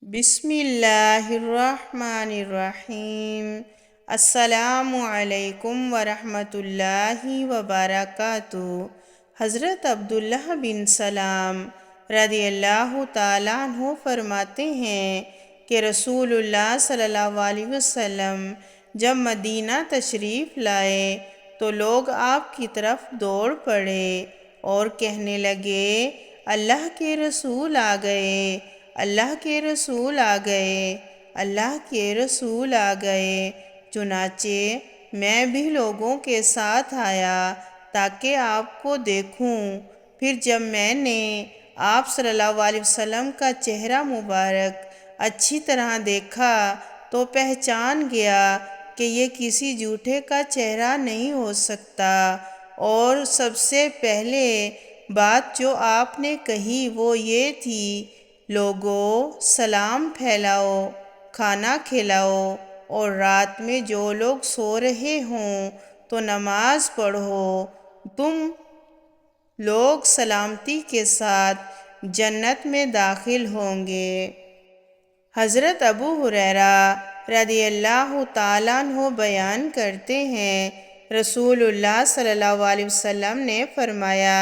بسم اللہ الرحمن الرحیم۔ السلام علیکم ورحمۃ اللہ وبرکاتہ۔ حضرت عبداللہ بن سلام رضی اللہ تعالیٰ عنہ فرماتے ہیں کہ رسول اللہ صلی اللہ علیہ وسلم جب مدینہ تشریف لائے تو لوگ آپ کی طرف دوڑ پڑے اور کہنے لگے، اللہ کے رسول آ گئے، اللہ کے رسول آ گئے، اللہ کے رسول آ گئے۔ چنانچہ میں بھی لوگوں کے ساتھ آیا تاکہ آپ کو دیکھوں۔ پھر جب میں نے آپ صلی اللہ علیہ وسلم کا چہرہ مبارک اچھی طرح دیکھا تو پہچان گیا کہ یہ کسی جھوٹے کا چہرہ نہیں ہو سکتا، اور سب سے پہلے بات جو آپ نے کہی وہ یہ تھی، لوگو سلام پھیلاؤ، کھانا کھلاؤ، اور رات میں جو لوگ سو رہے ہوں تو نماز پڑھو، تم لوگ سلامتی کے ساتھ جنت میں داخل ہوں گے۔ حضرت ابو ہریرہ رضی اللہ تعالیٰ عنہ بیان کرتے ہیں، رسول اللہ صلی اللہ علیہ وسلم نے فرمایا،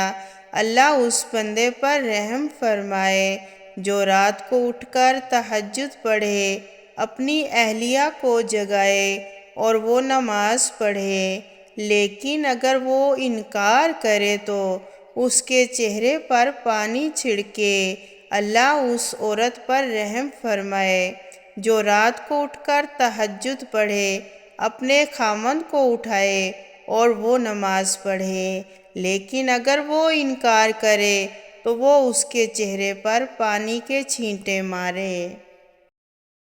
اللہ اس بندے پر رحم فرمائے جو رات کو اٹھ کر تہجد پڑھے، اپنی اہلیہ کو جگائے اور وہ نماز پڑھے، لیکن اگر وہ انکار کرے تو اس کے چہرے پر پانی چھڑکے، اللہ اس عورت پر رحم فرمائے جو رات کو اٹھ کر تہجد پڑھے، اپنے خاوند کو اٹھائے اور وہ نماز پڑھے، لیکن اگر وہ انکار کرے تو وہ اس کے چہرے پر پانی کے چھینٹے مارے۔